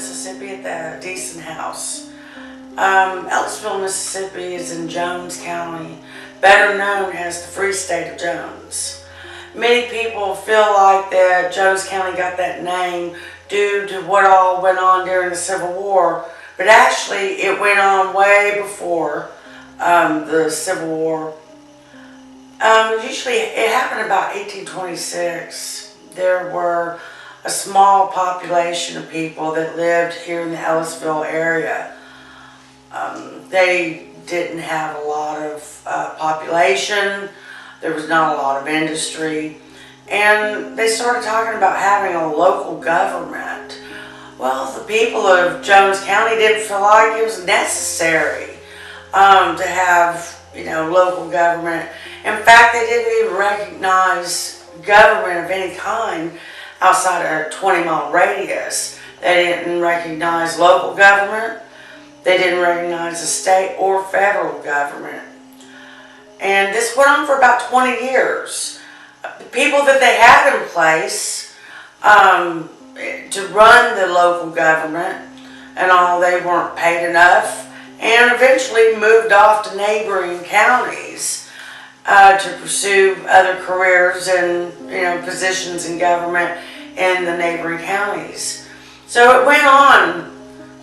Mississippi at the Deason House. Ellisville, Mississippi is in Jones County, better known as the Free State of Jones. Many people feel like that Jones County got that name due to what all went on during the Civil War, but actually it went on way before the Civil War. Usually it happened about 1826. There were a small population of people that lived here in the Ellisville area. They didn't have a lot of population. There was not a lot of industry. And they started talking about having a local government. Well, the people of Jones County didn't feel like it was necessary to have, local government. In fact, they didn't even recognize government of any kind outside a 20-mile radius. They didn't recognize local government. They didn't recognize the state or federal government. And this went on for about 20 years. The people that they had in place to run the local government and all, they weren't paid enough, and eventually moved off to neighboring counties to pursue other careers and positions in government in the neighboring counties. So it went on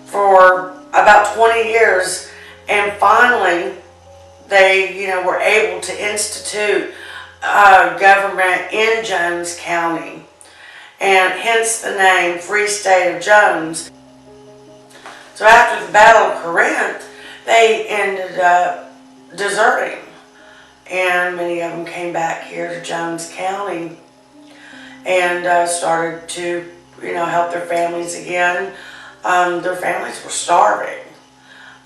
for about 20 years, and finally they were able to institute government in Jones County, and hence the name Free State of Jones. So after the Battle of Corinth, they ended up deserting, and many of them came back here to Jones County and started to help their families again. Their families were starving,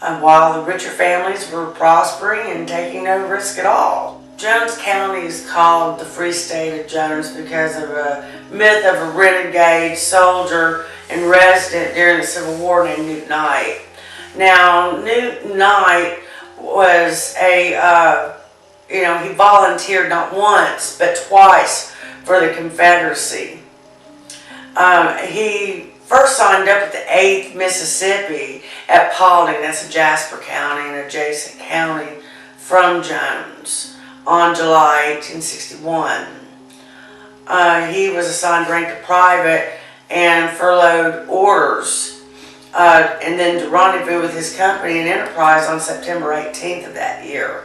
while the richer families were prospering and taking no risk at all. Jones County is called the Free State of Jones because of a myth of a renegade soldier and resident during the Civil War named Newt Knight. Now, Newt Knight was he volunteered not once but twice for the Confederacy. He first signed up with the 8th Mississippi at Hauntings, that's in Jasper County, an adjacent county from Jones, on July 1861. He was assigned rank to private and furloughed orders, and then to rendezvous with his company and enterprise on September 18th of that year.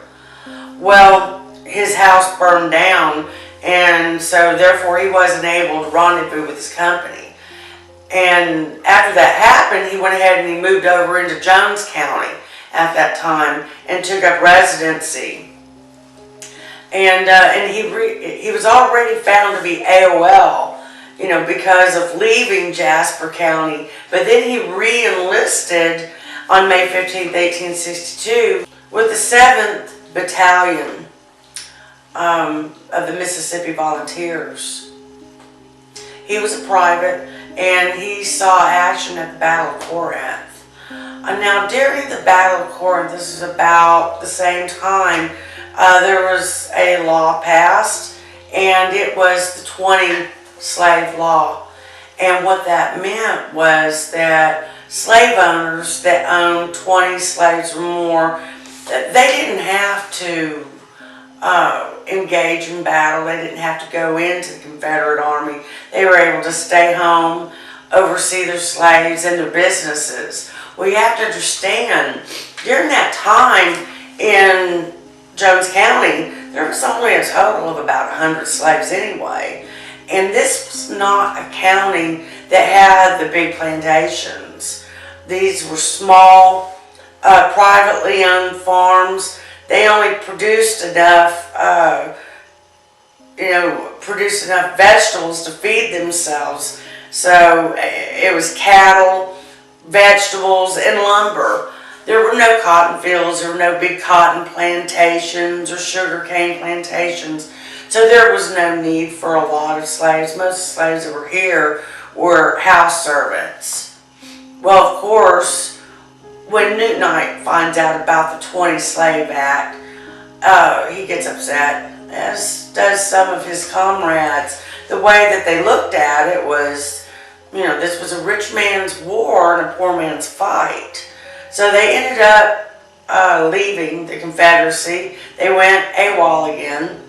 Well, his house burned down, and so therefore he wasn't able to rendezvous with his company. And after that happened, he went ahead and he moved over into Jones County at that time and took up residency. And he was already found to be AOL, because of leaving Jasper County. But then he re-enlisted on May 15th, 1862 with the 7th Battalion of the Mississippi Volunteers. He was a private, and he saw action at the Battle of Corinth. Now, during the Battle of Corinth, this is about the same time, there was a law passed, and it was the 20 slave law. And what that meant was that slave owners that owned 20 slaves or more, they didn't have to engage in battle. They didn't have to go into the Confederate Army. They were able to stay home, oversee their slaves and their businesses. Well, you have to understand, during that time in Jones County, there was only a total of about 100 slaves anyway. And this was not a county that had the big plantations. These were small, privately owned farms. They only produced enough, vegetables to feed themselves. So it was cattle, vegetables, and lumber. There were no cotton fields, there were no big cotton plantations or sugarcane plantations. So there was no need for a lot of slaves. Most slaves that were here were house servants. Well, of course, when Newt Knight finds out about the 20 Slave Act, he gets upset, as does some of his comrades. The way that they looked at it was, this was a rich man's war and a poor man's fight. So they ended up leaving the Confederacy. They went AWOL again,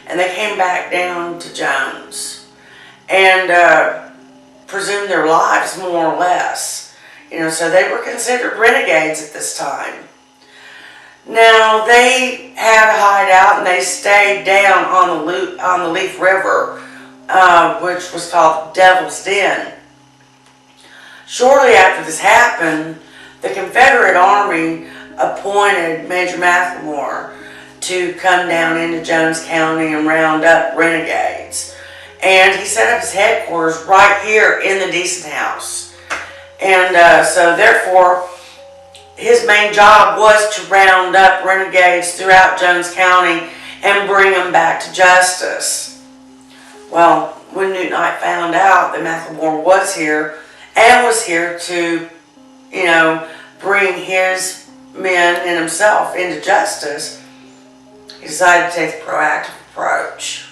and they came back down to Jones and presumed their lives, more or less. So they were considered renegades at this time. Now, they had a hideout and they stayed down on the Leaf River, which was called Devil's Den. Shortly after this happened, the Confederate Army appointed Major Macklemore to come down into Jones County and round up renegades. And he set up his headquarters right here in the Deason House. And so therefore, his main job was to round up renegades throughout Jones County and bring them back to justice. Well, when Newt Knight found out that Macklemore was here and was here to, bring his men and himself into justice, he decided to take the proactive approach.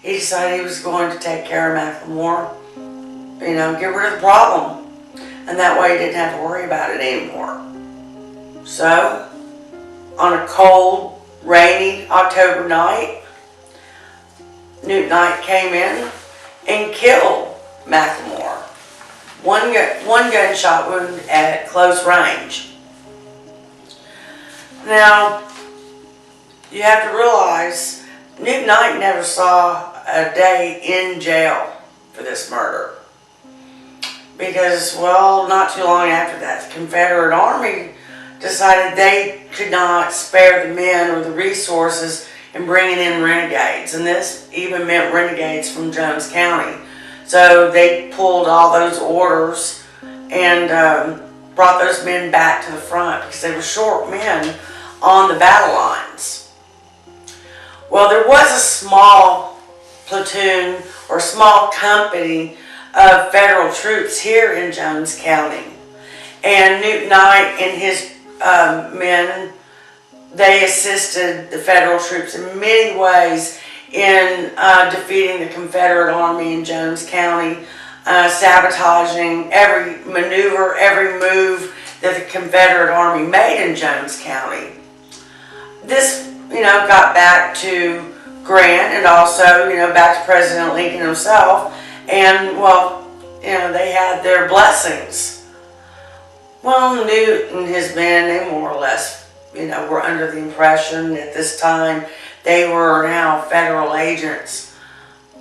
He decided he was going to take care of Macklemore, get rid of the problem. And that way he didn't have to worry about it anymore. So, on a cold, rainy October night, Newt Knight came in and killed Macklemore. One gunshot wound at close range. Now, you have to realize Newt Knight never saw a day in jail for this murder. Because, well, not too long after that, the Confederate Army decided they could not spare the men or the resources in bringing in renegades. And this even meant renegades from Jones County. So they pulled all those orders and brought those men back to the front because they were short men on the battle lines. Well, there was a small platoon or small company of federal troops here in Jones County. And Newt Knight and his men, they assisted the federal troops in many ways in defeating the Confederate Army in Jones County, sabotaging every maneuver, every move that the Confederate Army made in Jones County. This, got back to Grant and also, back to President Lincoln himself. And, well, they had their blessings. Well, Newt and his men, they more or less, were under the impression at this time they were now federal agents.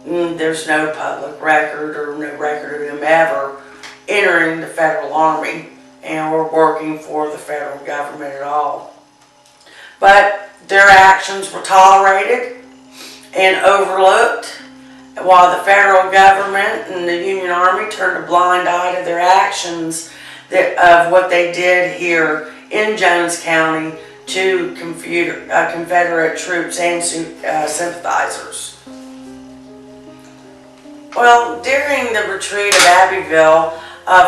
There's no public record or no record of them ever entering the federal army and were working for the federal government at all. But their actions were tolerated and overlooked, while the federal government and the Union Army turned a blind eye to their actions of what they did here in Jones County to Confederate troops and sympathizers. Well, during the retreat of Abbeville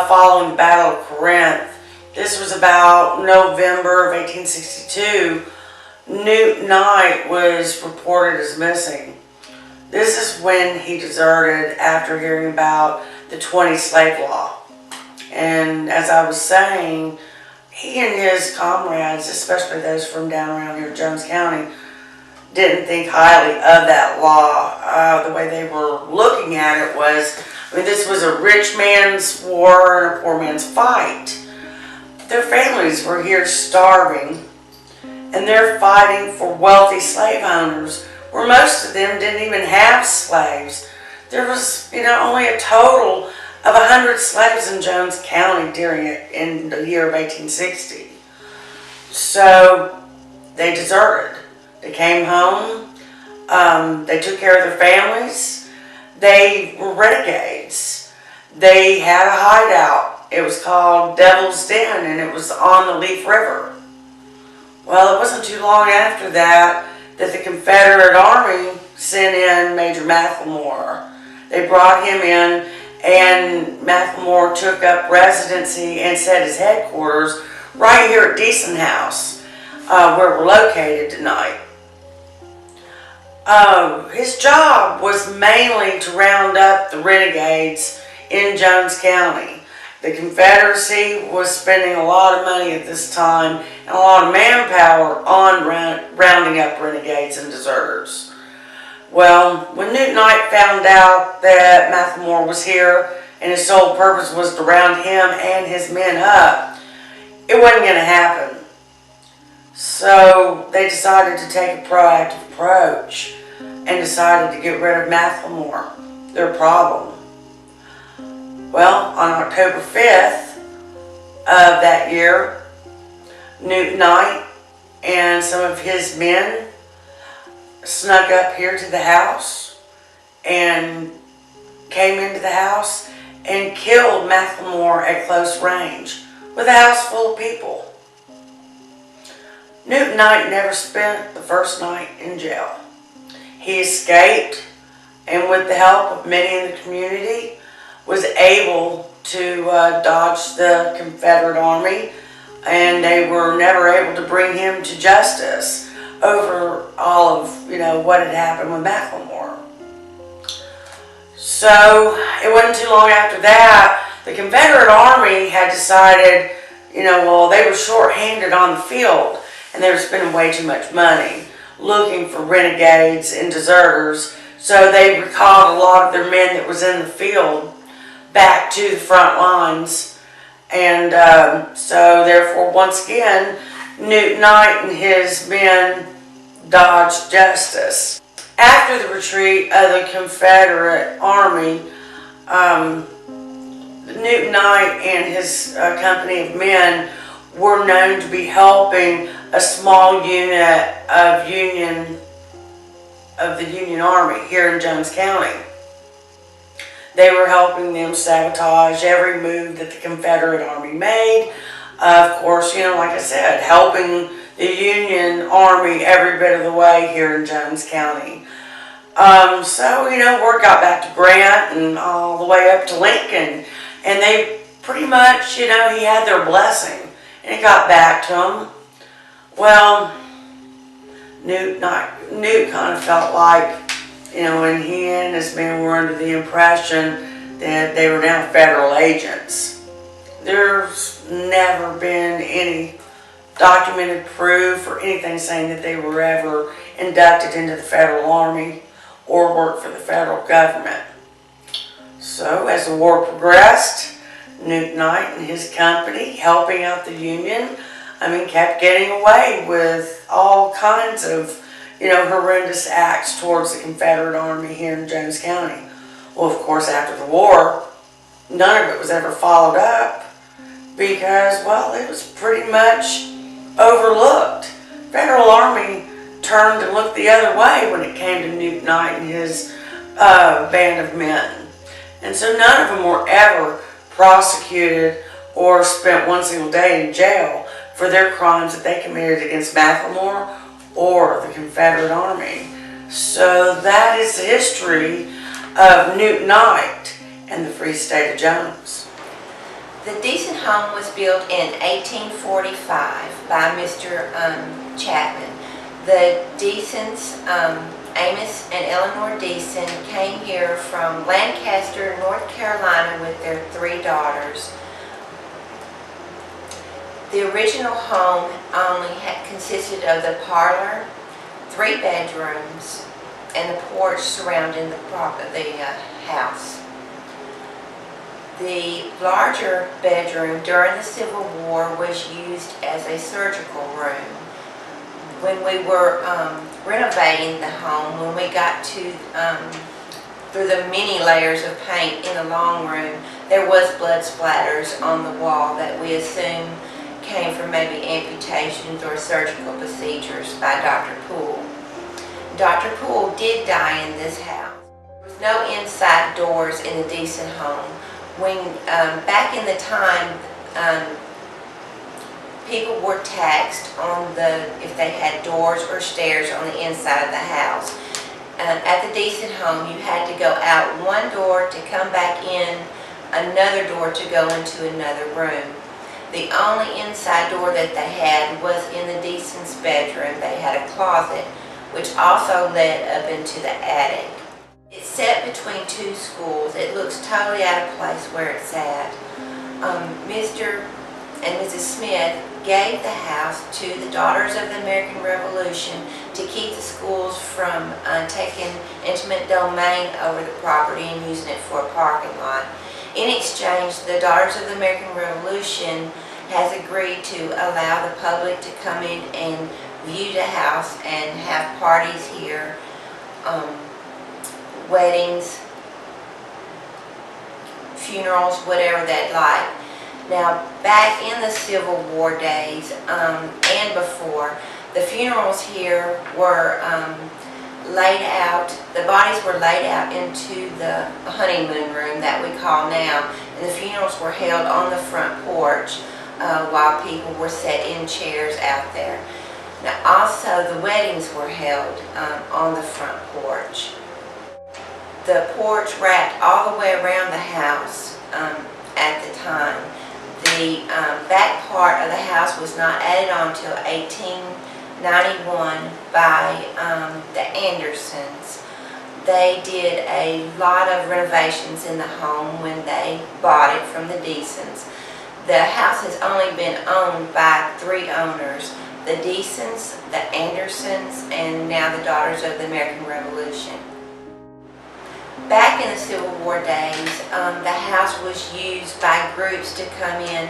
following the Battle of Corinth, this was about November of 1862, Newt Knight was reported as missing. This is when he deserted after hearing about the 20 slave law. And as I was saying, he and his comrades, especially those from down around here in Jones County, didn't think highly of that law. The way they were looking at it was, this was a rich man's war and a poor man's fight. Their families were here starving, and they're fighting for wealthy slave owners, where most of them didn't even have slaves. There was, only a total of 100 slaves in Jones County in the year of 1860. So they deserted. They came home. They took care of their families. They were renegades. They had a hideout. It was called Devil's Den, and it was on the Leaf River. Well, it wasn't too long after that the Confederate Army sent in Major Macklemore. They brought him in, and Macklemore took up residency and set his headquarters right here at Deason House, where we're located tonight. His job was mainly to round up the renegades in Jones County. The Confederacy was spending a lot of money at this time and a lot of manpower on rounding up renegades and deserters. Well, when Newt Knight found out that Macklemore was here and his sole purpose was to round him and his men up, it wasn't going to happen. So they decided to take a proactive approach and decided to get rid of Macklemore, their problem. Well, on October 5th of that year, Newt Knight and some of his men snuck up here to the house and came into the house and killed Macklemore at close range with a house full of people. Newt Knight never spent the first night in jail. He escaped, and with the help of many in the community, was able to dodge the Confederate Army, and they were never able to bring him to justice over all of, what had happened with Macklemore. So it wasn't too long after that, the Confederate Army had decided, well, they were short-handed on the field, and they were spending way too much money looking for renegades and deserters, so they recalled a lot of their men that was in the field back to the front lines, and so therefore once again Newt Knight and his men dodged justice. After the retreat of the Confederate Army, Newt Knight and his company of men were known to be helping a small unit of the Union Army here in Jones County. They were helping them sabotage every move that the Confederate Army made. Of course, like I said, helping the Union Army every bit of the way here in Jones County. So, word got back to Grant and all the way up to Lincoln. And they pretty much, he had their blessing. And it got back to him. Well, Newt kind of felt like, when he and his men were under the impression that they were now federal agents. There's never been any documented proof or anything saying that they were ever inducted into the federal army or worked for the federal government. So as the war progressed, Newt Knight and his company, helping out the Union, kept getting away with all kinds of horrendous acts towards the Confederate Army here in Jones County. Well, of course, after the war, none of it was ever followed up because, well, it was pretty much overlooked. Federal Army turned and looked the other way when it came to Newt Knight and his band of men. And so none of them were ever prosecuted or spent one single day in jail for their crimes that they committed against Macklemore or the Confederate Army. So that is the history of Newt Knight and the Free State of Jones. The Deason Home was built in 1845 by Mr. Chapman. The Deasons, Amos and Eleanor Deason, came here from Lancaster, North Carolina with their 3 daughters. The original home only consisted of the parlor, 3 bedrooms, and the porch surrounding the house. The larger bedroom during the Civil War was used as a surgical room. When we were renovating the home, when we got to through the many layers of paint in the long room, there was blood splatters on the wall that we assume came from maybe amputations or surgical procedures by Dr. Poole. Dr. Poole did die in this house. There was no inside doors in the Deason home. When back in the time, people were taxed on if they had doors or stairs on the inside of the house. At the Deason home, you had to go out one door to come back in, another door to go into another room. The only inside door that they had was in the Deason's bedroom. They had a closet, which also led up into the attic. It's set between two schools. It looks totally out of place where it's at. Mr. and Mrs. Smith gave the house to the Daughters of the American Revolution to keep the schools from taking intimate domain over the property and using it for a parking lot. In exchange, the Daughters of the American Revolution has agreed to allow the public to come in and view the house and have parties here, weddings, funerals, whatever they'd like. Now, back in the Civil War days and before, the funerals here were laid out, the bodies were laid out into the honeymoon room that we call now, and the funerals were held on the front porch while people were set in chairs out there. Now, also, the weddings were held on the front porch. The porch wrapped all the way around the house at the time. The back part of the house was not added on until 1891 by the Andersons. They did a lot of renovations in the home when they bought it from the Deasons. The house has only been owned by 3 owners: the Deasons, the Andersons, and now the Daughters of the American Revolution. Back in the Civil War days, the house was used by groups to come in,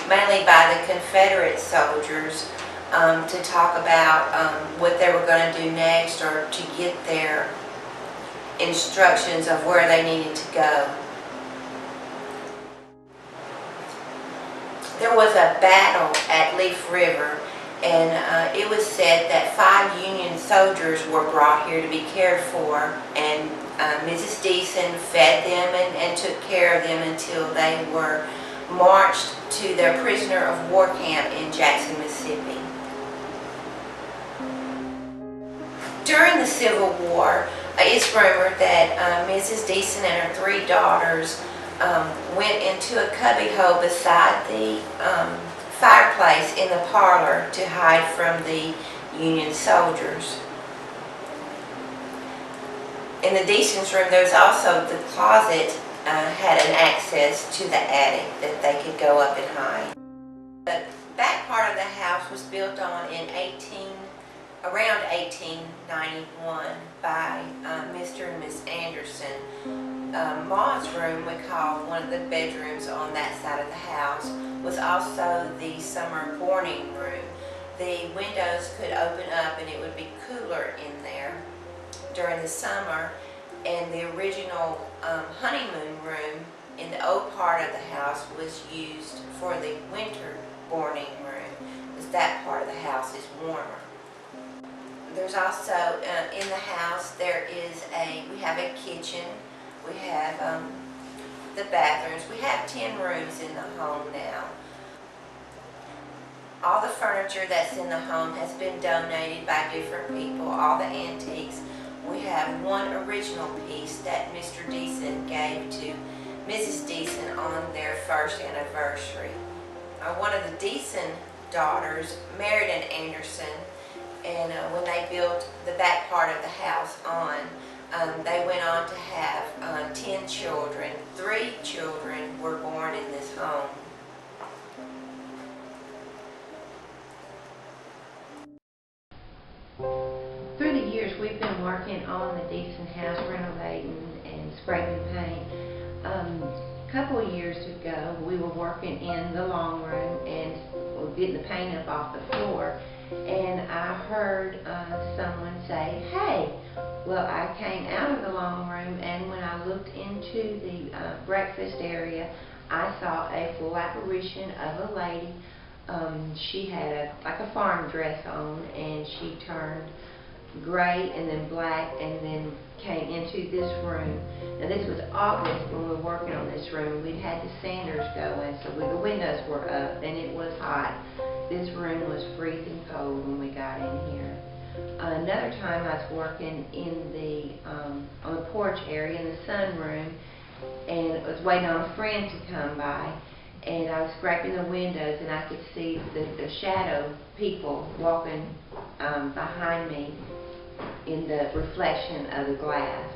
mainly by the Confederate soldiers, to talk about what they were going to do next or to get their instructions of where they needed to go. There was a battle at Leaf River, and it was said that 5 Union soldiers were brought here to be cared for, and Mrs. Deason fed them and took care of them until they were marched to their prisoner of war camp in Jackson, Mississippi. During the Civil War, it's rumored that Mrs. Deason and her 3 daughters went into a cubbyhole beside the fireplace in the parlor to hide from the Union soldiers. In the Deason's room, there was also the closet had an access to the attic that they could go up and hide. The back part of the house was built on in around 1891 by Mr. and Miss Anderson. Ma's room, we call one of the bedrooms on that side of the house, was also the summer boarding room. The windows could open up and it would be cooler in there during the summer, and the original honeymoon room in the old part of the house was used for the winter boarding room, because that part of the house is warmer. There's also in the house we have a kitchen, we have the bathrooms, we have 10 rooms in the home now. All the furniture that's in the home has been donated by different people, all the antiques. We have one original piece that Mr. Deason gave to Mrs. Deason on their first anniversary. One of the Deason daughters married an Anderson, and when they built the back part of the house on, they went on to have 10 children. 3 children were born in this home. Through the years, we've been working on the Deason house, renovating and scraping paint. A couple of years ago, we were working in the long room and getting the paint up off the floor, and I heard someone say, "Hey." Well, I came out of the long room, and when I looked into the breakfast area, I saw a full apparition of a lady. She had like a farm dress on, and she turned gray and then black and then came into this room. Now, this was August when we were working on this room. We'd had the sanders going, so the windows were up and it was hot. This room was freezing cold when we got in here. Another time I was working in on the porch area in the sunroom, and I was waiting on a friend to come by, and I was scraping the windows, and I could see the shadow people walking behind me in the reflection of the glass.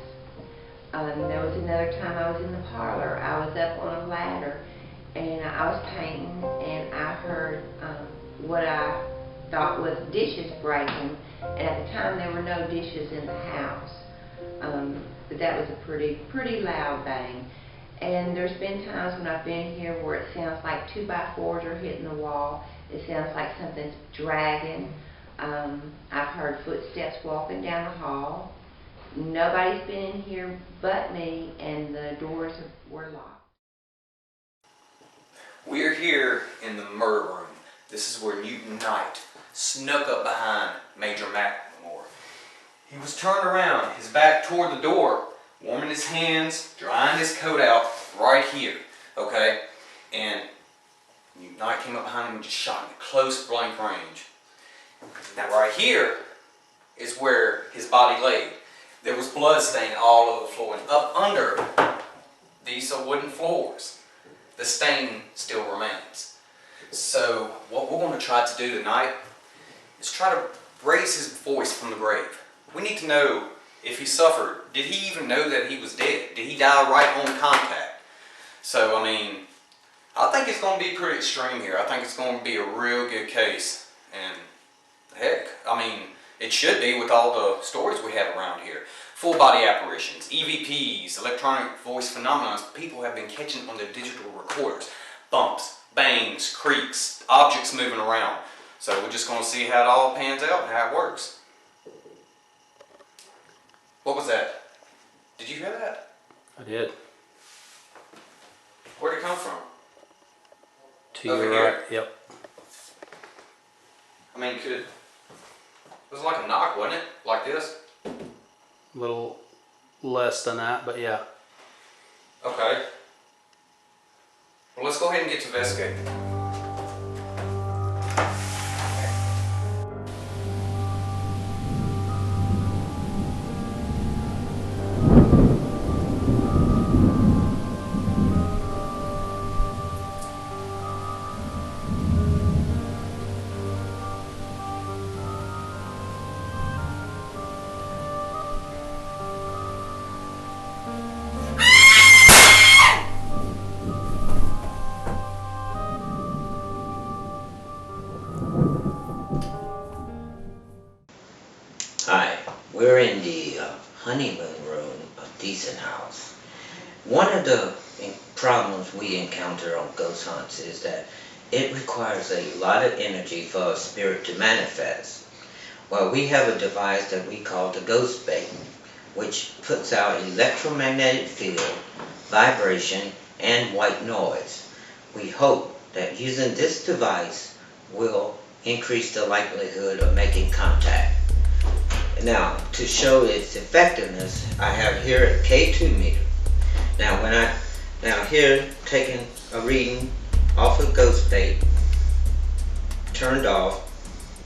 There was another time I was in the parlor. I was up on a ladder and I was painting, and I heard what I thought was dishes breaking, and at the time there were no dishes in the house. But that was a pretty loud bang. And there's been times when I've been here where it sounds like 2x4s are hitting the wall. It sounds like something's dragging. I've heard footsteps walking down the hall. Nobody's been in here but me, and the doors were locked. We're here in the murder room. This is where Newt Knight snuck up behind Major Maore. He was turned around, his back toward the door, warming his hands, drying his coat out right here, okay? And Newt Knight came up behind him and just shot him at close blank range. Now right here is where his body laid. There was blood stain all over the floor, and up under these are wooden floors. The stain still remains. So what we're going to try to do tonight is try to raise his voice from the grave. We need to know if he suffered. Did he even know that he was dead? Did he die right on contact? So, I mean, I think it's going to be pretty extreme here. I think it's going to be a real good case. And heck, I mean, it should be with all the stories we have around here. Full body apparitions, EVPs, electronic voice phenomena people have been catching on their digital recorders. Bumps, bangs, creaks, objects moving around. So we're just going to see how it all pans out and how it works. What was that? Did you hear that? I did. Where'd it come from? To Over your here? right. Yep. I mean, it was like a knock, wasn't it? Like this? A little less than that, but yeah. Okay. Well, let's go ahead and get to investigating. Hi, we're in the honeymoon room of Deason House. One of the problems we encounter on ghost hunts is that it requires a lot of energy for a spirit to manifest. Well, we have a device that we call the ghost bait, which puts out electromagnetic field, vibration, and white noise. We hope that using this device will increase the likelihood of making contact. Now, to show its effectiveness, I have here a K2 meter. Now here, taking a reading off of ghost bait, turned off,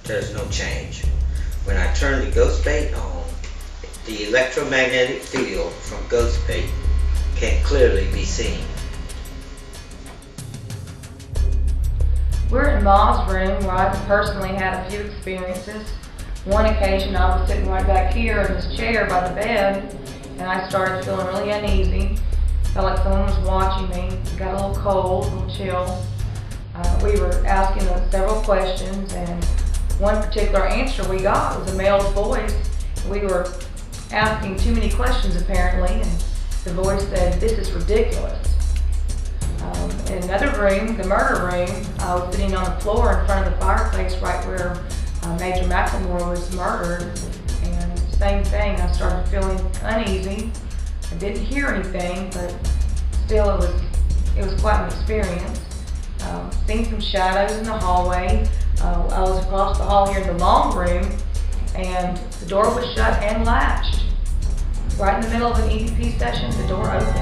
there's no change. When I turn the ghost bait on, the electromagnetic field from ghost bait can clearly be seen. We're in Ma's room, where I've personally had a few experiences. One occasion I was sitting right back here in this chair by the bed, and I started feeling really uneasy. Felt like someone was watching me. Got a little cold, a little chill. We were asking several questions, and one particular answer we got was a male's voice. We were asking too many questions apparently, and the voice said, "This is ridiculous." In another room, the murder room, I was sitting on the floor in front of the fireplace right where Major Maore was murdered, and same thing, I started feeling uneasy. I didn't hear anything, but still it was quite an experience. Seen some shadows in the hallway. I was across the hall here in the long room, and the door was shut and latched. Right in the middle of an EVP session, the door opened.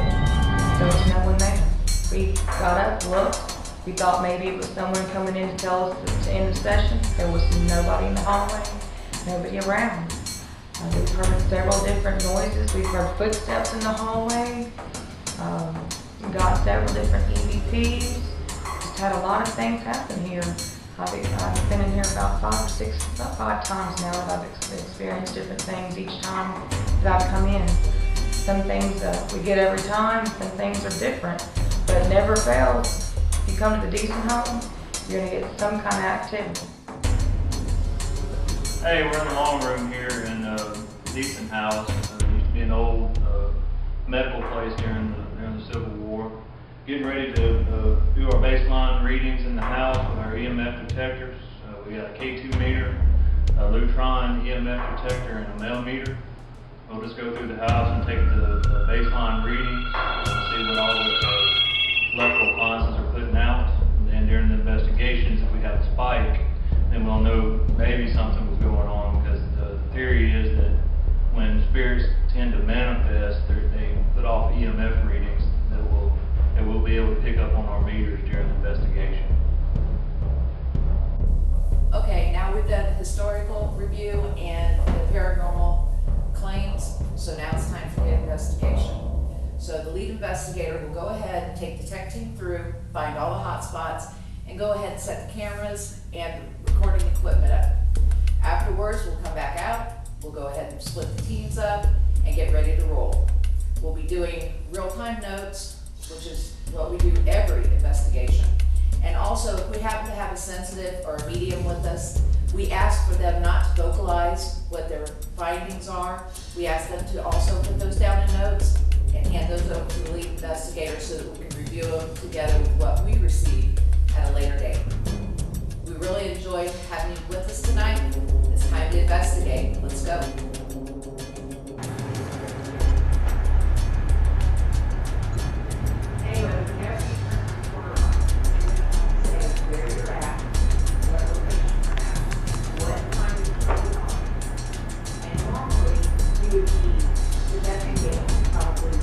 There was no one there. We got up, looked. We thought maybe it was someone coming in to tell us to end the session. There was nobody in the hallway, nobody around. We've heard several different noises. We've heard footsteps in the hallway. We got several different EVPs. Just had a lot of things happen here. I've been in here about 5 times now that I've experienced different things each time that I've come in. Some things we get every time, some things are different, but it never fails. If you come to the Deason Home, you're gonna get some kind of activity. Hey, we're in the long room here in Deason House. It used to be an old medical place during the Civil War. Getting ready to do our baseline readings in the house with our EMF detectors. We got a K2 meter, a Lutron EMF detector, and a Mel meter. We'll just go through the house and take the baseline readings and see what all the electrical appliances are putting out. And then during the investigations, if we have a spike, then we'll know maybe something was going on, because the theory is that when spirits tend to manifest, they put off EMF readings that we'll be able to pick up on our meters during the investigation. Okay, now we've done the historical review and the paranormal claims, so now it's time for the investigation. So the lead investigator will go ahead and take the tech team through, find all the hot spots, and go ahead and set the cameras and recording equipment up. Afterwards, we'll come back out, we'll go ahead and split the teams up and get ready to roll. We'll be doing real-time notes, which is what we do every investigation. And also, if we happen to have a sensitive or a medium with us, we ask for them not to vocalize what their findings are. We ask them to also put those down in notes and hand those over to the lead investigator so that we can review them together with what we receive at a later date. We really enjoyed having you with us tonight. It's time to investigate. Let's go.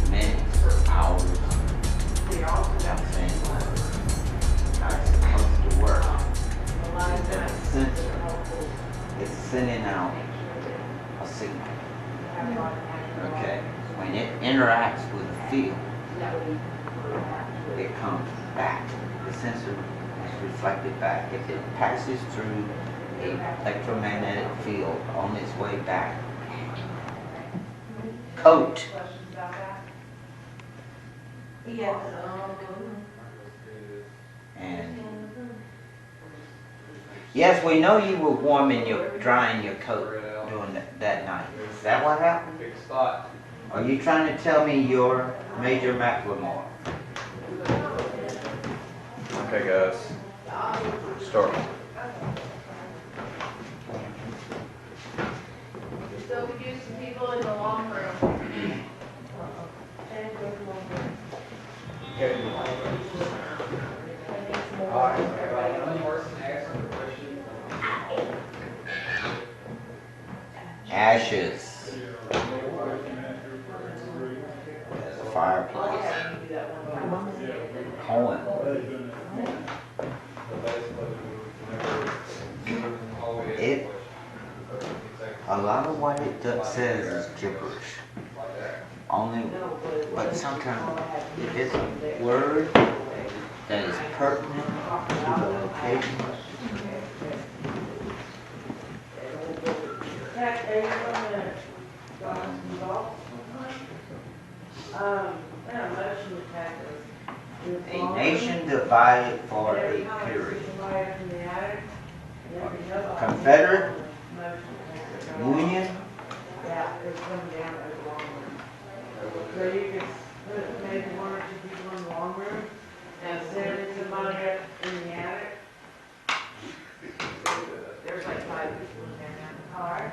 Minutes or hours. I'm saying how it's supposed to work. Is that a sensor? It's sending out a signal. Okay. When it interacts with the field, it comes back. The sensor is reflected back. If it passes through an electromagnetic field on its way back, coat. And yes, we know you were drying your coat during that night. Is that what happened? Are you trying to tell me you're Major Macklemore? Okay, guys. Start. So we do some people in the long room. Ashes. There's a fireplace. Poem. A lot of what it says is gibberish. But sometimes if it's a word that is pertinent to the location, a nation divided for a period. Confederate, Union. So you could put maybe one or two people in the long room and send somebody up in the attic. There's like 5 people in there now. Alright.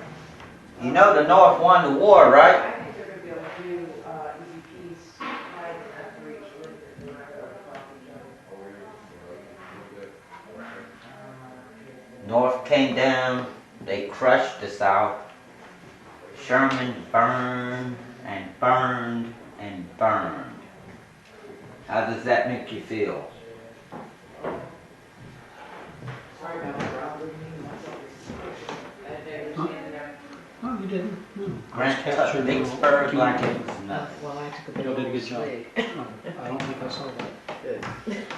You know the North won the war, right? I think they're gonna be able to do EVPs right after each liquor. North came down, they crushed the South. Sherman burned and burned and burned. How does that make you feel? Sorry about that, Rob. Oh, you didn't? No. Grant Just took captured Vicksburg little- like it was nothing. Well, I took a Y'all bit did a of good job. swig. Oh, I don't think I saw that. Good.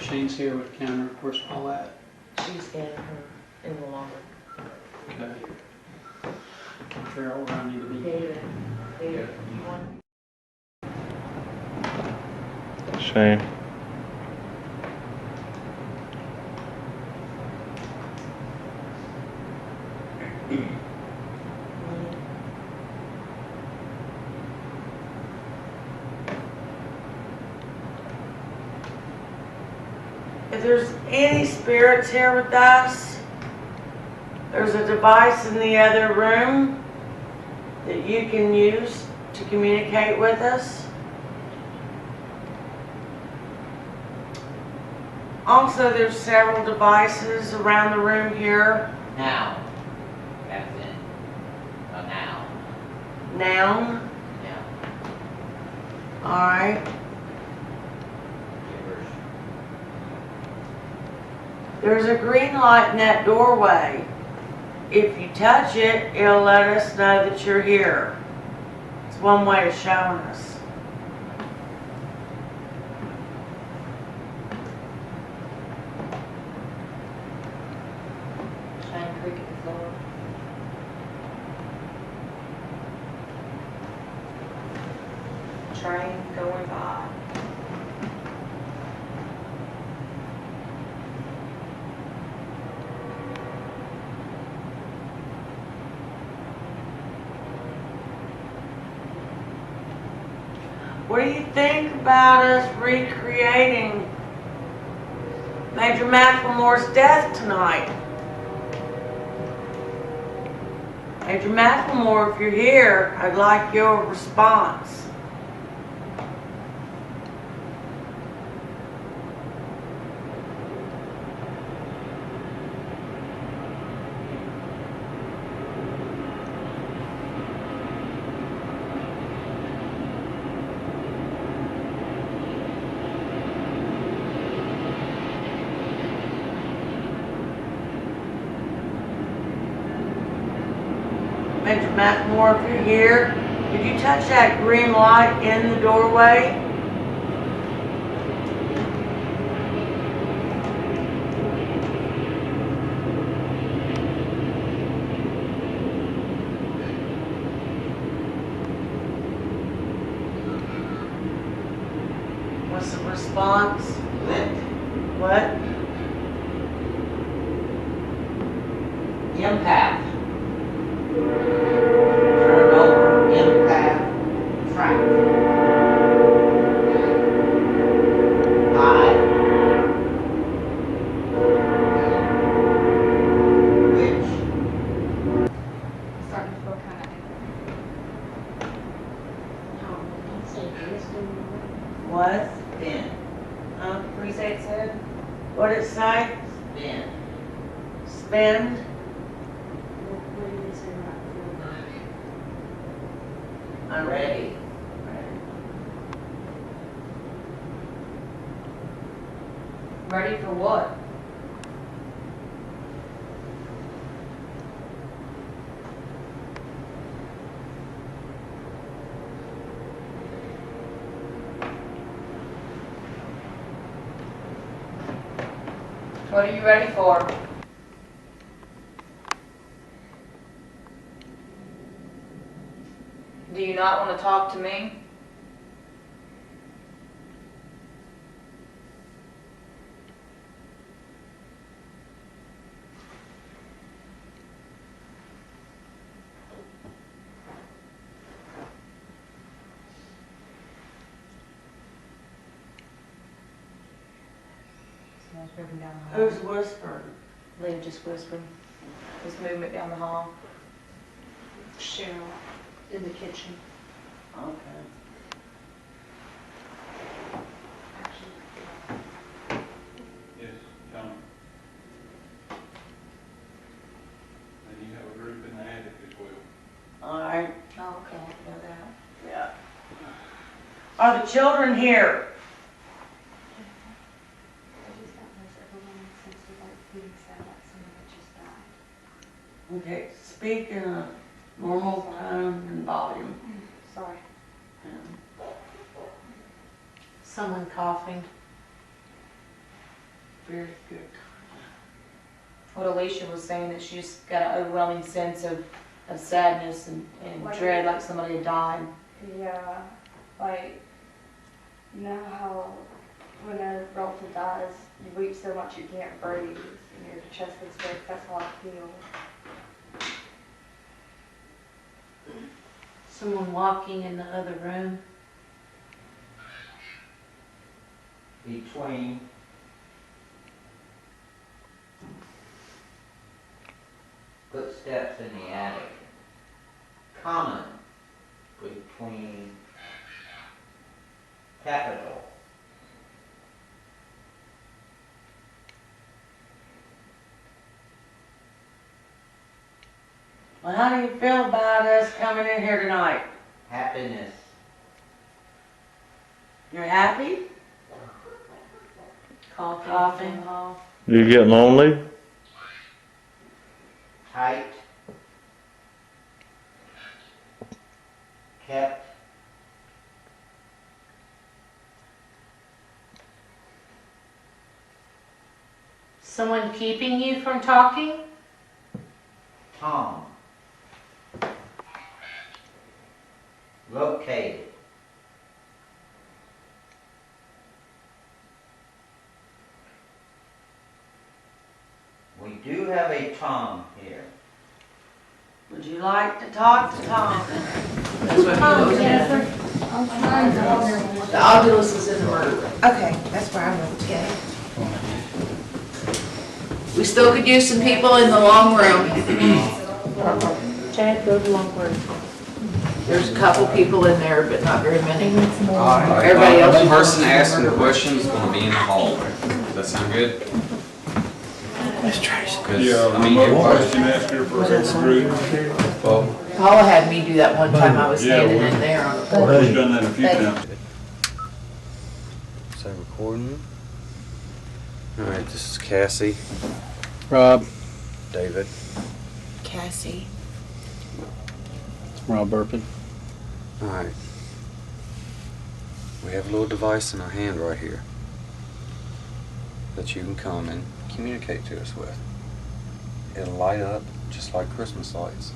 Shane's here with the camera. Where's Paulette? She's in the long room. Okay. Figure out where I need to be. David, you want? Shane. If there's any spirits here with us, there's a device in the other room that you can use to communicate with us. Also, there's several devices around the room here. Now. That's it. A now. Noun. Now. Alright. Givers. There's a green light in that doorway. If you touch it, it'll let us know that you're here. It's one way of showing us. Shine creek at the floor. Train going by. What do you think about us recreating Major Macklemore's death tonight? Major Macklemore, if you're here, I'd like your response. Major Macklemore, if you're here, could you touch that green light in the doorway? What's the response? What? Empath. Turn over. Empath. Track. High. Which? Starting to feel kind of. What? Spin. What do you say it said? What'd it say? Spin. Spend? I'm Ready. Ready for what? What are you ready for? Do you not want to talk to me? Someone's moving down the hall. Who's whispering? Leah just whispered. There's movement down the hall. Cheryl in the kitchen. Okay. Yes, tell me. And you have a group in the attic as well. Alright, Oh, okay, I know that. yeah. Are the children here? Okay, speak in a normal tone and volume. Sorry. Yeah. Someone coughing. Very good. What Alicia was saying, that she's got an overwhelming sense of sadness and dread, like somebody had died. Yeah, like, you know how when a relative dies, you weep so much you can't breathe, and your chest is big. That's how I feel. Someone walking in the other room. Between footsteps in the attic. Common between capital. Well, how do you feel about us coming in here tonight? Happiness. You're happy? Coffee. You get lonely? Tight. Kept. Someone keeping you from talking? Tom. Located. We do have a Tom here. Would you like to talk to Tom? That's what he goes in. The Oculus is in the murder room. Okay, that's where I moved to. We still could use some people in the long room. Chad, go to long room. There's a couple people in there, but not very many. Alright, Everybody else the is- person asking the questions is gonna be in the hallway. Does that sound good? Yeah, I mean, everybody- question asker for a group. Paula had me do that one time. I was Yeah, standing we- in there on the We've porch. done that a few times. Is that recording? Alright, this is Cassie, Rob. David. Cassie. Rob Burpin. Alright. We have a little device in our hand right here that you can come and communicate to us with. It'll light up just like Christmas lights.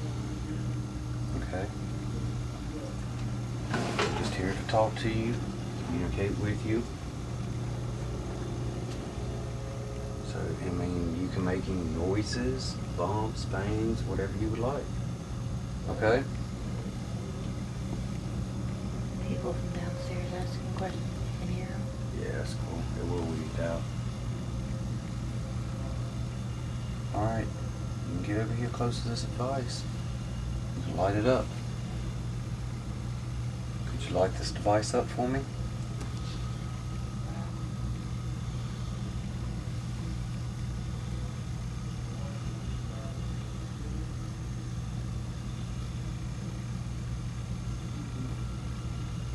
Okay? Just here to talk to you, communicate with you. So, I mean, you can make any noises, bumps, bangs, whatever you would like. Okay? People from downstairs asking questions. You can hear them. Yeah, that's cool. It will weed out. Alright, you can get over here close to this device. You can light it up. Could you light this device up for me?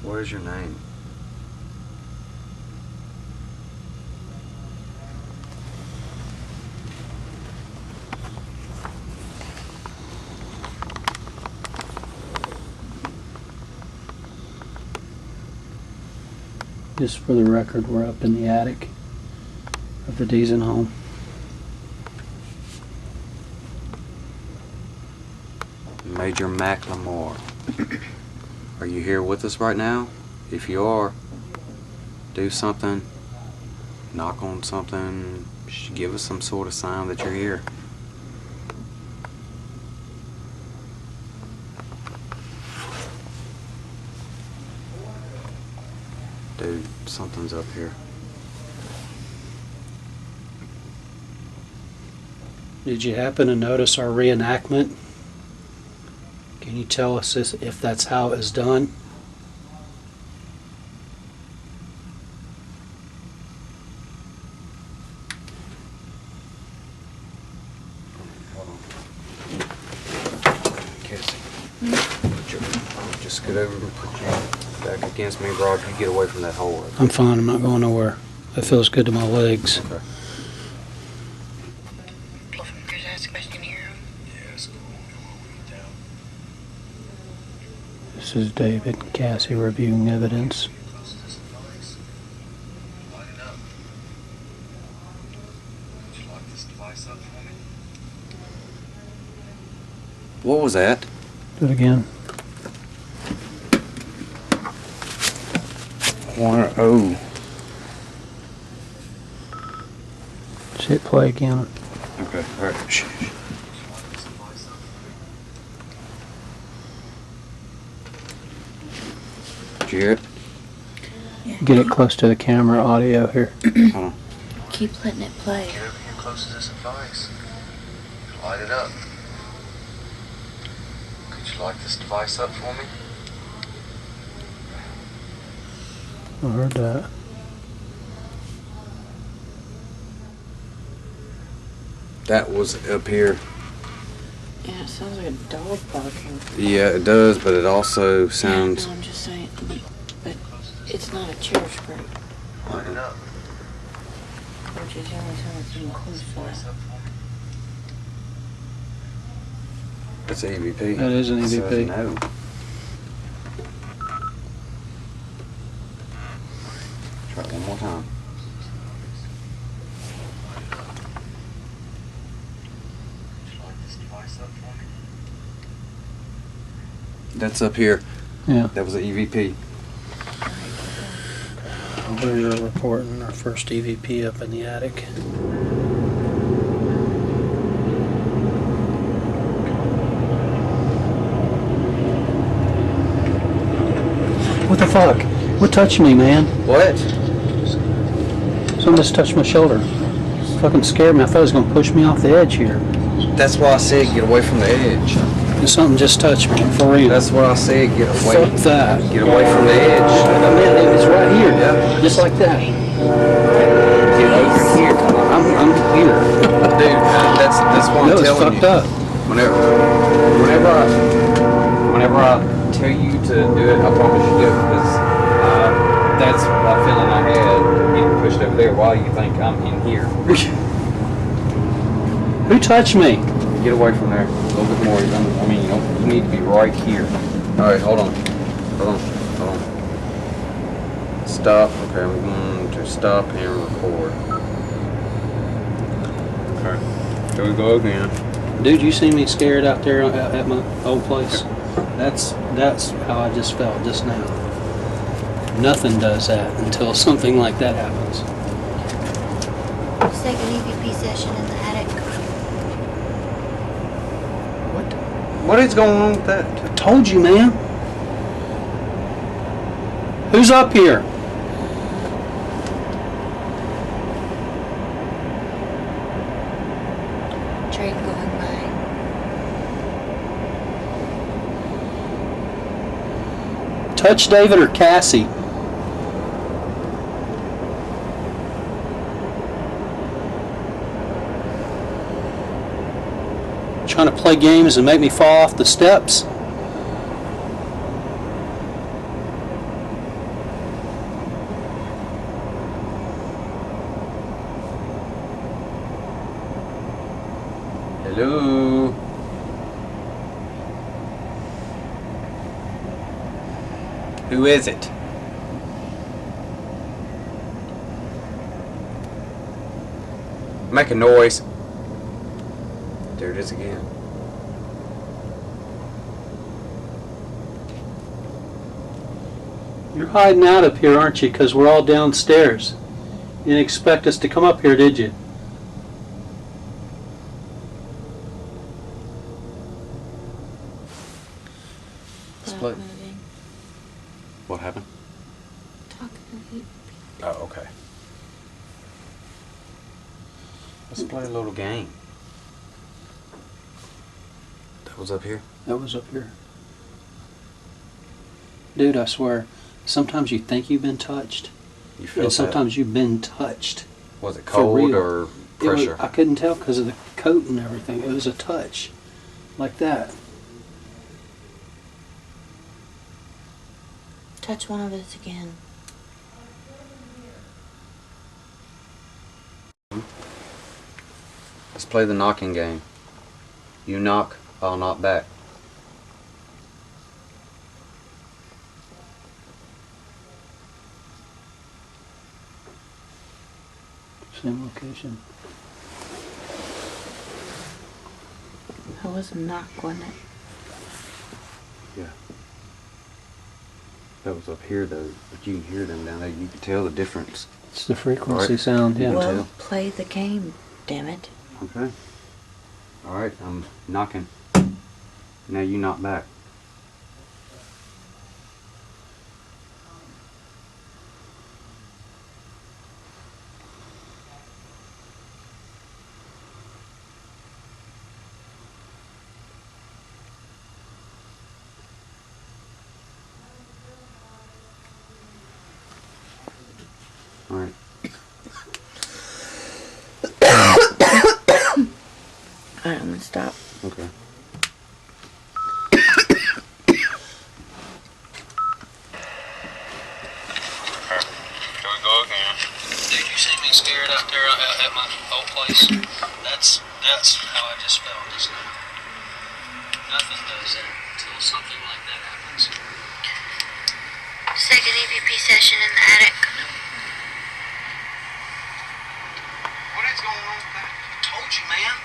What is your name? Just for the record, we're up in the attic of the Deason Home. Major Macklemore. Are you here with us right now? If you are, do something, knock on something, give us some sort of sign that you're here. Dude, something's up here. Did you happen to notice our reenactment? Can you tell us if that's how it was done? Cassie, just get over and put your back against me, Rob. You get away from that hole. I'm fine, I'm not going nowhere. It feels good to my legs. Okay. This is David, Cassie reviewing evidence. What was that? Do it again. Just hit play again. Okay, alright. Shh. Did you hear it? Get it close to the camera audio here. Hold on. Keep letting it play. Get over here close to this device. Light it up. Could you light this device up for me? I heard that. That was up here. Yeah, it sounds like a dog barking. Yeah, it does, but it also sounds. Yeah, no, I'm just saying, but it's not a chair scrape. Light it up. Which is the only time it's been close to that. That's an EVP. That is an It says EVP. No. Try it one more time. That's up here. Yeah. That was an EVP. We're reporting our first EVP up in the attic. What the fuck? What touched me, man? What? Something just touched my shoulder. Fucking scared me. I thought it was gonna push me off the edge here. That's why I said get away from the edge. Something just touched me, for real. That's what I said, get away. Fuck that. Get away from the edge. I mean, it was right here. Yeah. Just like that. Get over here. I'm here. Dude, that's what I'm That was telling fucked you. up. Whenever I tell you to do it, I promise you do it, because that's the feeling I had getting pushed over there while you think I'm in here. Who touched me? Get away from there a little bit more. I mean, you need to be right here. All right, hold on. Stop. Okay, I'm going to stop and record. Okay, here we go again. Dude, you see me scared out there at my old place? That's how I just felt just now. Nothing does that until something like that happens. Let's take an EVP session in the attic. What is going on with that? I told you, man. Who's up here? Train going by. Touch David or Cassie? Trying to play games and make me fall off the steps? Hello? Who is it? Make a noise. There it is again. You're hiding out up here, aren't you? Because we're all downstairs. You didn't expect us to come up here, did you? Split. What happened? Talking. Oh, okay. Let's play a little game. That was up here? That was up here. Dude, I swear, sometimes you think you've been touched, You felt and sometimes you've been touched. that? Was it For cold real. or pressure? I couldn't tell because of the coat and everything. It was a touch, like that. Touch one of us again. Let's play the knocking game. You knock, I'll knock back. Same location. That was a knock, wasn't it? Yeah. That was up here though, but you can hear them down there. You can tell the difference. It's the frequency Right. sound, yeah. Well- Well, tell. play the game. damn it. Okay. All right, I'm knocking. Now you knock back. All right. All right, I'm gonna stop. Okay. Here we go again. Did you see me scared out there at my old place? That's how I just felt just now. Nothing does that until something like that happens. Second EVP session in the attic. What is going on with that? I told you, man.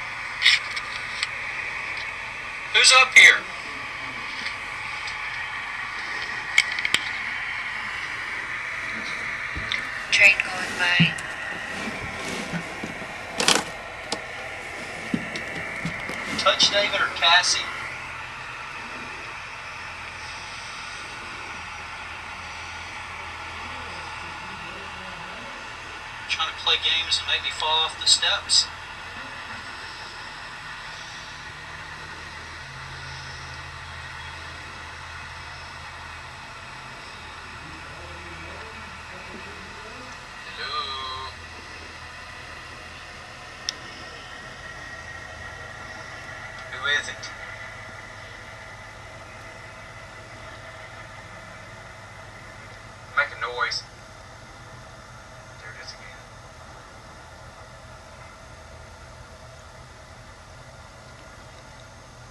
Who's up here? Train going by. Touch David or Cassie? Trying to play games and make me fall off the steps? Hello. Who is it? Make a noise. There it is again.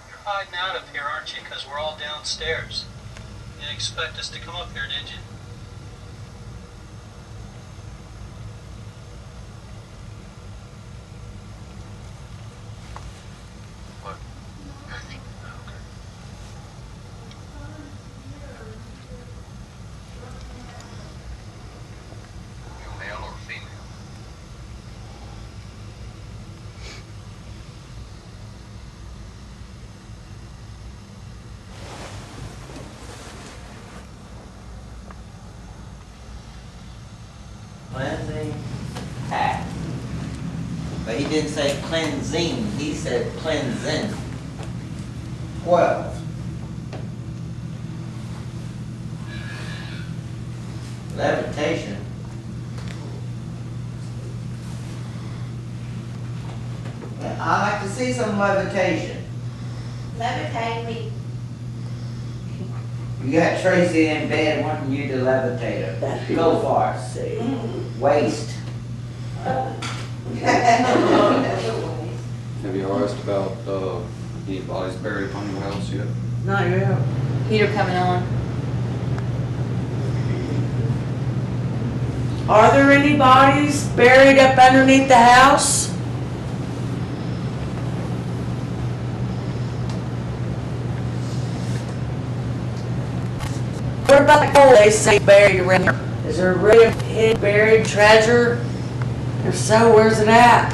You're hiding out up here, aren't you? Because we're all downstairs. You didn't expect us to come up here, did you? What? Nothing. Okay. You male or female? Cleansing pack. But he didn't say cleansing, he said cleansing. 12. Levitation. Well, I like to see some levitation. Levitate me. You got Tracy in bed wanting you to levitate her. Go for it. Waist. Have you asked about any bodies buried upon your house yet? Not yet. Heater coming on. Are there any bodies buried up underneath the house? What about the gold they say buried around here? Is there really a hidden buried treasure? If so, where's it at?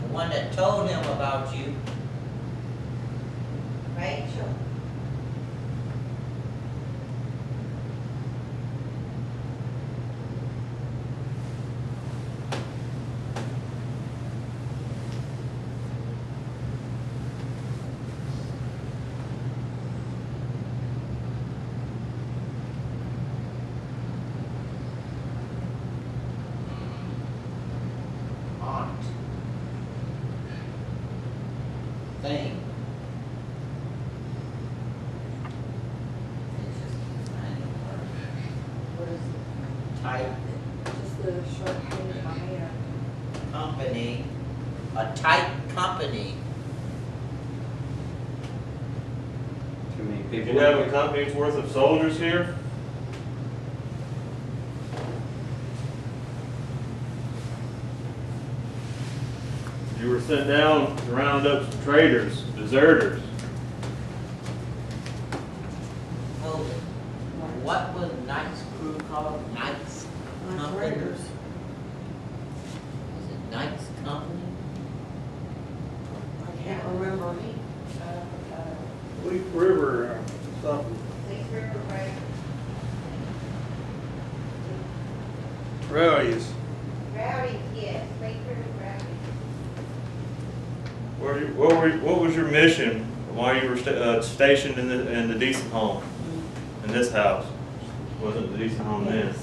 The one that told him about you. Rachel. Aunt. Thing. It's just random word. What is it? Type Just the short hand in my hand. company, a tight company. Too many You people. have a company's worth of soldiers here? You were sent down to round up some traitors, deserters. up. Rowdies. Rowdy, yes, Lake River Rowdy. What was your mission while you were stationed in the Deason Home? In this house? Wasn't the Deason Home then?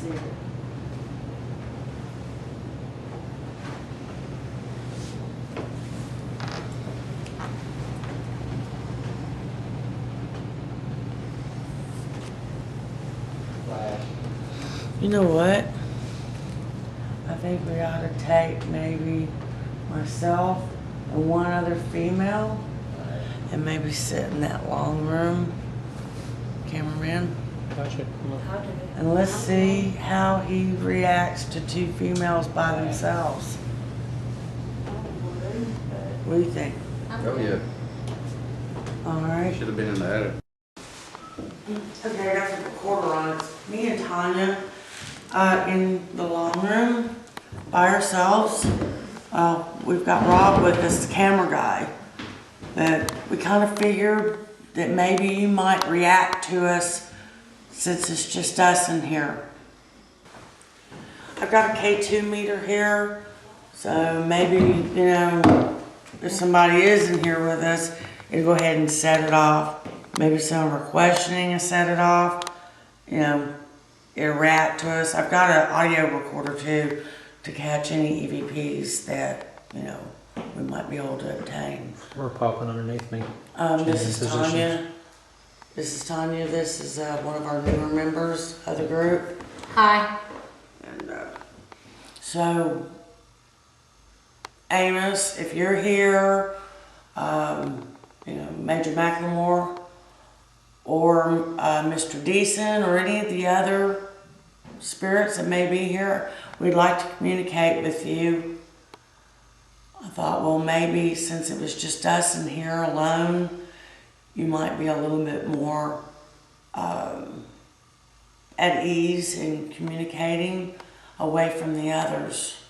You know what? I think we ought to take maybe myself and one other female and maybe sit in that long room, cameraman, Gotcha. and let's see how he reacts to two females by themselves. What do you think? Oh yeah. All right. Should have been in the attic. Okay, I got the recorder on. It's me and Tanya in the long room by ourselves. We've got Rob with us, the camera guy. That we kind of figured that maybe you might react to us since it's just us in here. I've got a K2 meter here, so maybe, you know, if somebody is in here with us, it'll go ahead and set it off. Maybe some of our questioning has set it off. You know, it'll react to us. I've got an audio recorder too to catch any EVPs that, you know, we might be able to obtain. We're popping underneath me. This is Tanya. This is Tanya. This is one of our newer members of the group. Hi. And so, Amos, if you're here, you know, Major McLemore, or Mr. Deason, or any of the other spirits that may be here, we'd like to communicate with you. I thought, well, maybe since it was just us in here alone, you might be a little bit more at ease in communicating away from the others.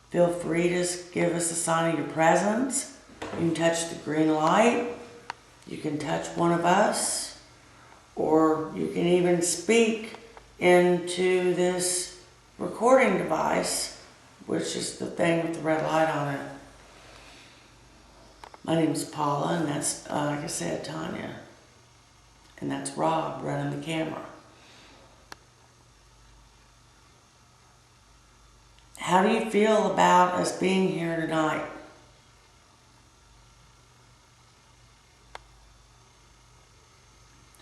Feel free to give us a sign of your presence. You can touch the green light. You can touch one of us. Or you can even speak into this recording device, which is the thing with the red light on it. My name is Paula, and that's, like I said, Tanya. And that's Rob running the camera. How do you feel about us being here tonight?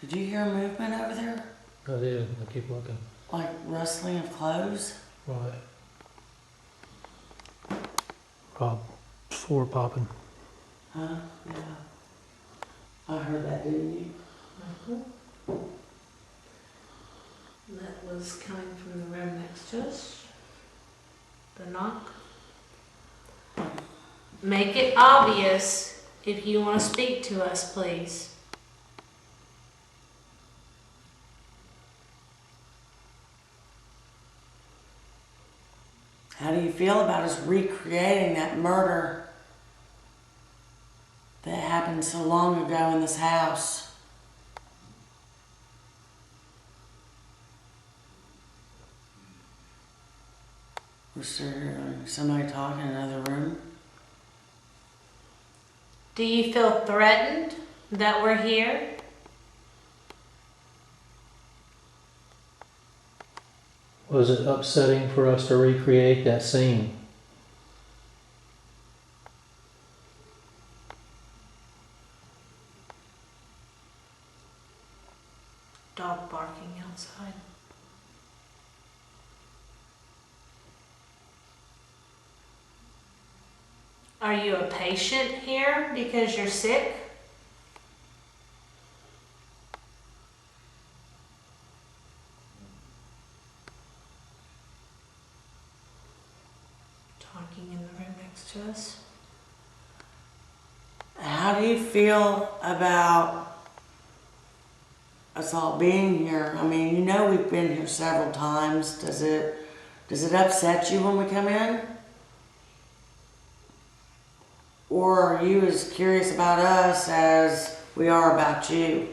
Did you hear movement over there? I did. I keep looking. Like rustling of clothes? Right. Rob, floor popping. Huh? Yeah. I heard that, didn't you? That was coming from the room next to us. The knock. Make it obvious if you want to speak to us, please. How do you feel about us recreating that murder that happened so long ago in this house? Was there somebody talking in another room? Do you feel threatened that we're here? Was it upsetting for us to recreate that scene? Dog barking outside. Are you a patient here because you're sick? Talking in the room next to us. How do you feel about us all being here? I mean, you know we've been here several times. Does it upset you when we come in? Or are you as curious about us as we are about you?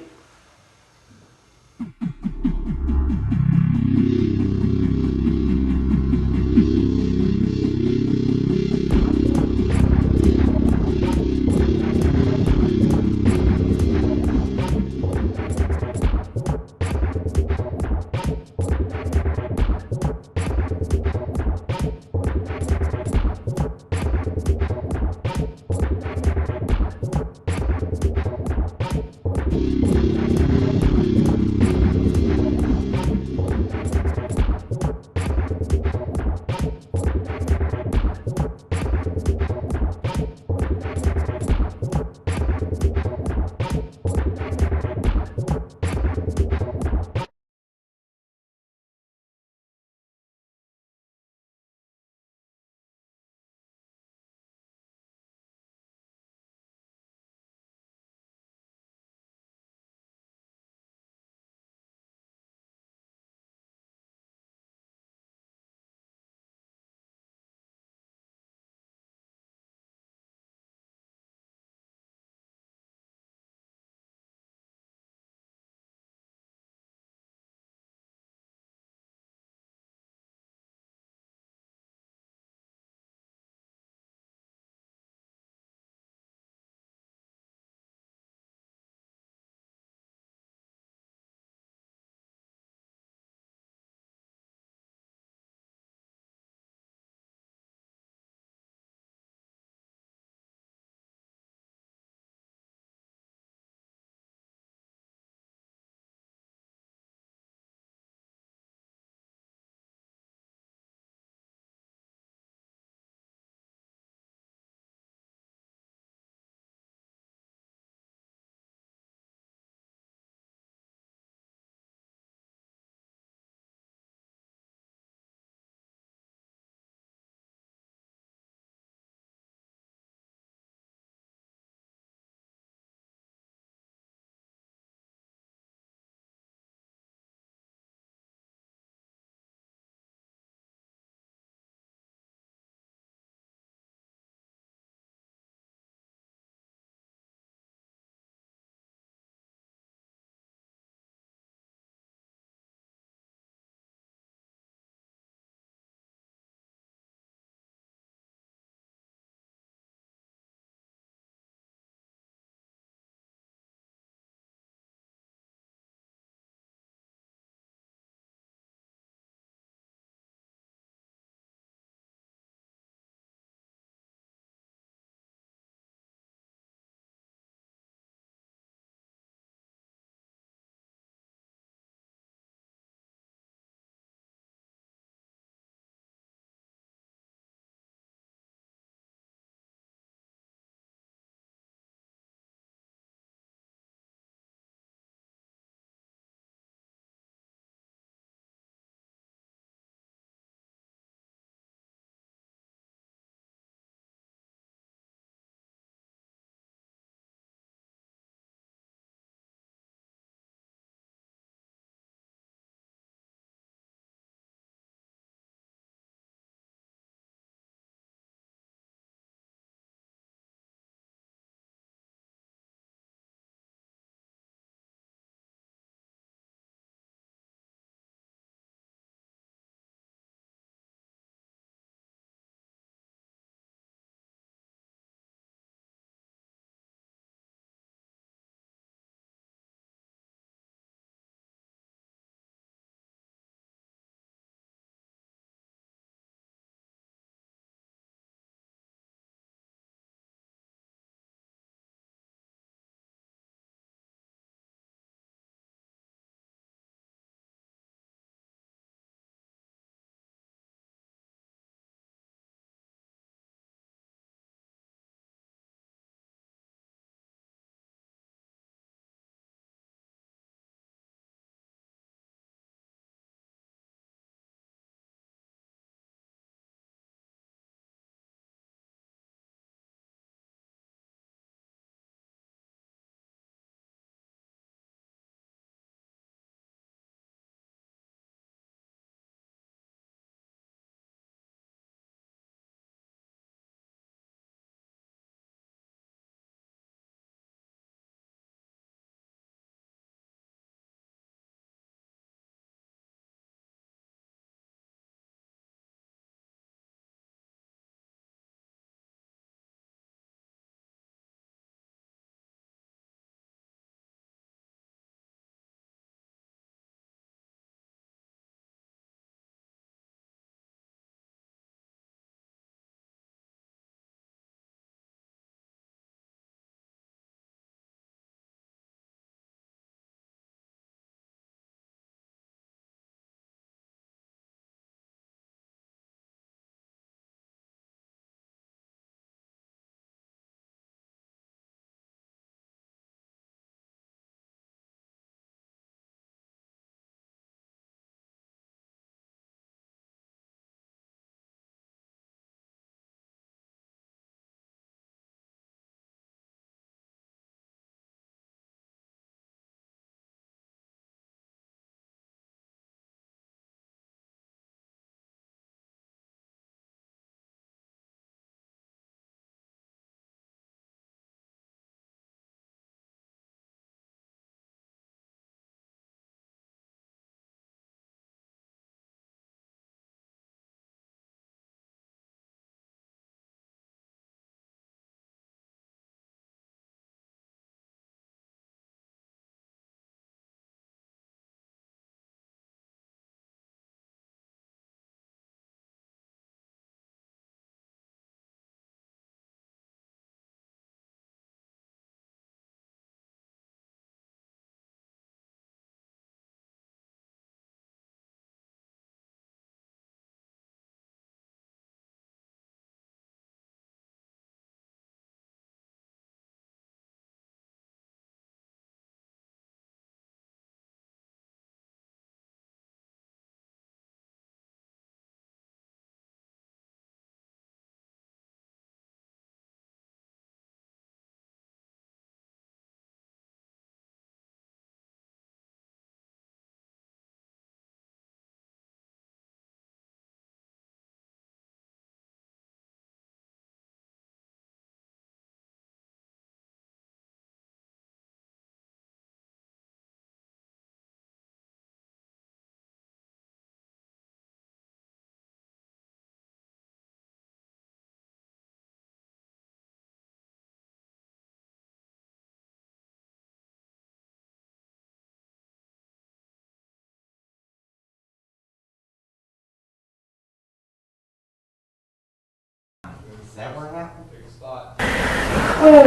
Is that where it happened?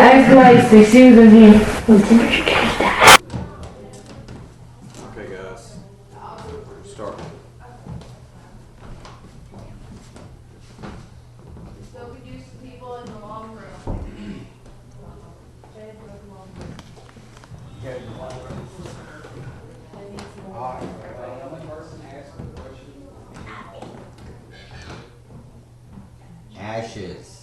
I'm Lacey, Susan here. What's in your case? Okay, guys. Start. So we do some people in the long room. Ashes.